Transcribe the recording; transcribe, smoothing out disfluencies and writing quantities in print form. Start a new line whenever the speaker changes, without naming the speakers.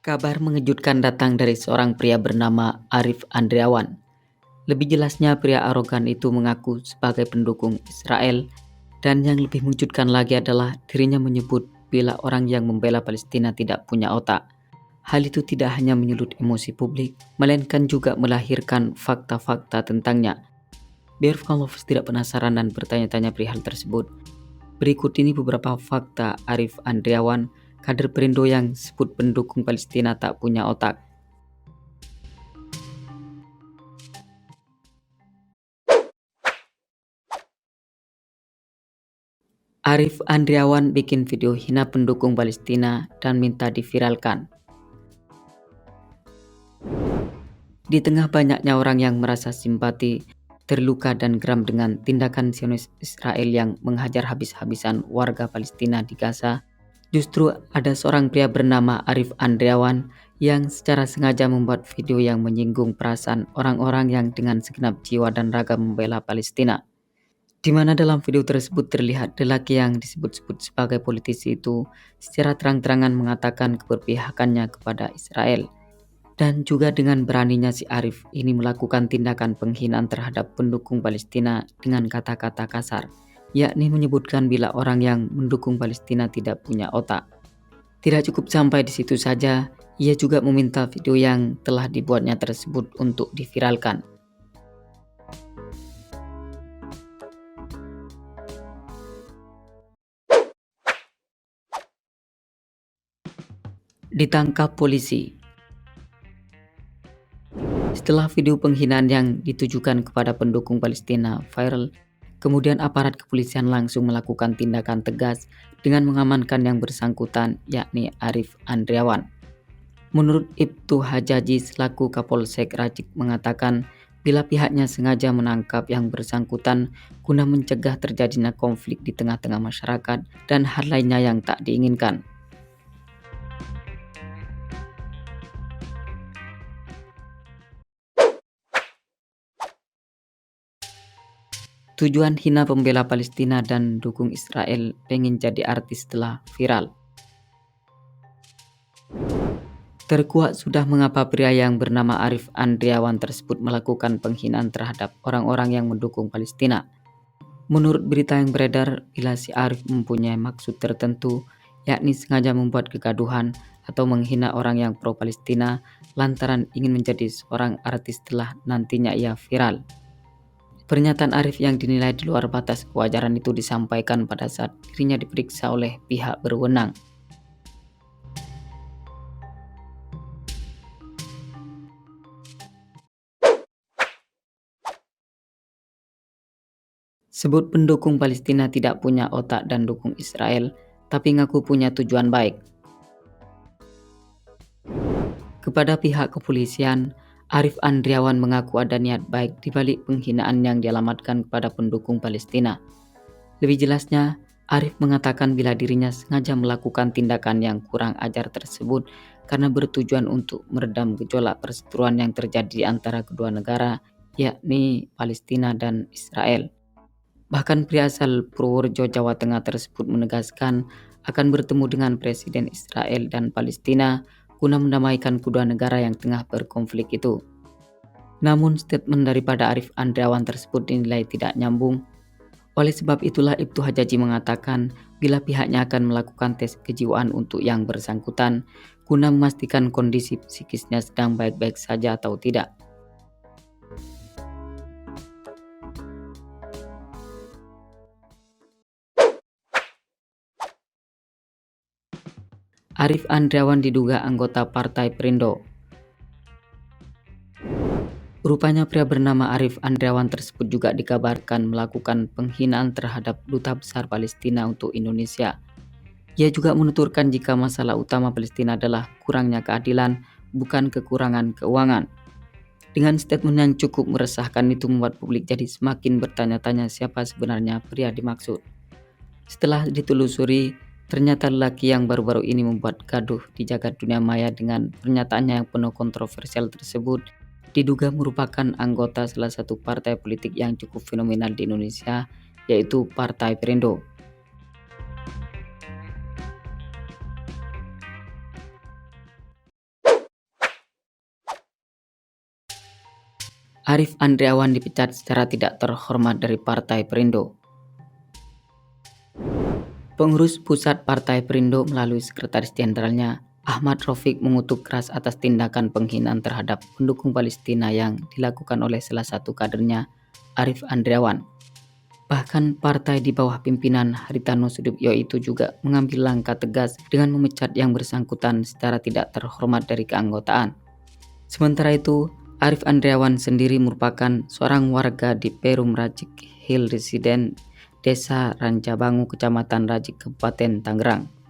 Kabar mengejutkan datang dari seorang pria bernama Arif Andriawan. Lebih jelasnya, pria arogan itu mengaku sebagai pendukung Israel, dan yang lebih mengejutkan lagi adalah dirinya menyebut bila orang yang membela Palestina tidak punya otak. Hal itu tidak hanya menyulut emosi publik, melainkan juga melahirkan fakta-fakta tentangnya. Biar followers tidak penasaran dan bertanya-tanya perihal tersebut, berikut ini beberapa fakta Arif Andriawan, kader Perindo yang sebut pendukung Palestina tak punya otak. Arif Andriawan bikin video hina pendukung Palestina dan minta diviralkan. Di tengah banyaknya orang yang merasa simpati, terluka dan geram dengan tindakan Zionis Israel yang menghajar habis-habisan warga Palestina di Gaza, justru ada seorang pria bernama Arif Andriawan yang secara sengaja membuat video yang menyinggung perasaan orang-orang yang dengan segenap jiwa dan raga membela Palestina. Di mana dalam video tersebut terlihat lelaki yang disebut-sebut sebagai politisi itu secara terang-terangan mengatakan keberpihakannya kepada Israel. Dan juga dengan beraninya si Arif ini melakukan tindakan penghinaan terhadap pendukung Palestina dengan kata-kata kasar, yakni menyebutkan bila orang yang mendukung Palestina tidak punya otak. Tidak cukup sampai di situ saja, ia juga meminta video yang telah dibuatnya tersebut untuk diviralkan. Ditangkap polisi. Setelah video penghinaan yang ditujukan kepada pendukung Palestina viral, kemudian aparat kepolisian langsung melakukan tindakan tegas dengan mengamankan yang bersangkutan, yakni Arif Andriawan. Menurut Ibtu Hajaji selaku Kapolsek Racik mengatakan bila pihaknya sengaja menangkap yang bersangkutan guna mencegah terjadinya konflik di tengah-tengah masyarakat dan hal lainnya yang tak diinginkan. Tujuan hina pembela Palestina dan dukung Israel pengen jadi artis setelah viral. Terkuak sudah mengapa pria yang bernama Arif Andriawan tersebut melakukan penghinaan terhadap orang-orang yang mendukung Palestina. Menurut berita yang beredar, bila si Arif mempunyai maksud tertentu, yakni sengaja membuat kegaduhan atau menghina orang yang pro-Palestina lantaran ingin menjadi seorang artis setelah nantinya ia viral. Pernyataan Arif yang dinilai di luar batas kewajaran itu disampaikan pada saat dirinya diperiksa oleh pihak berwenang. Sebut pendukung Palestina tidak punya otak dan dukung Israel, tapi ngaku punya tujuan baik. Kepada pihak kepolisian, Arif Andriawan mengaku ada niat baik di balik penghinaan yang dialamatkan kepada pendukung Palestina. Lebih jelasnya, Arif mengatakan bila dirinya sengaja melakukan tindakan yang kurang ajar tersebut karena bertujuan untuk meredam gejolak perseteruan yang terjadi di antara kedua negara, yakni Palestina dan Israel. Bahkan pria asal Purworejo, Jawa Tengah tersebut menegaskan akan bertemu dengan Presiden Israel dan Palestina guna mendamaikan kedua negara yang tengah berkonflik itu. Namun statement daripada Arif Andriawan tersebut dinilai tidak nyambung. Oleh sebab itulah Ibtu Hajaji mengatakan bila pihaknya akan melakukan tes kejiwaan untuk yang bersangkutan guna memastikan kondisi psikisnya sedang baik-baik saja atau tidak. Arif Andriawan diduga anggota Partai Perindo. Rupanya pria bernama Arif Andriawan tersebut juga dikabarkan melakukan penghinaan terhadap Duta Besar Palestina untuk Indonesia. Ia juga menuturkan jika masalah utama Palestina adalah kurangnya keadilan, bukan kekurangan keuangan. Dengan statement yang cukup meresahkan itu membuat publik jadi semakin bertanya-tanya siapa sebenarnya pria dimaksud. Setelah ditelusuri, ternyata lelaki yang baru-baru ini membuat gaduh di jagat dunia maya dengan pernyataannya yang penuh kontroversial tersebut diduga merupakan anggota salah satu partai politik yang cukup fenomenal di Indonesia, yaitu Partai Perindo. Arif Andriawan dipecat secara tidak terhormat dari Partai Perindo. Pengurus pusat Partai Perindo melalui Sekretaris Jenderalnya Ahmad Rafiq mengutuk keras atas tindakan penghinaan terhadap pendukung Palestina yang dilakukan oleh salah satu kadernya, Arif Andriawan. Bahkan partai di bawah pimpinan Haritano Sudibyo itu juga mengambil langkah tegas dengan memecat yang bersangkutan secara tidak terhormat dari keanggotaan. Sementara itu, Arif Andriawan sendiri merupakan seorang warga di Perum Rajik Hill Residen Desa Rancabangu, Kecamatan Rajik, Kabupaten Tangerang.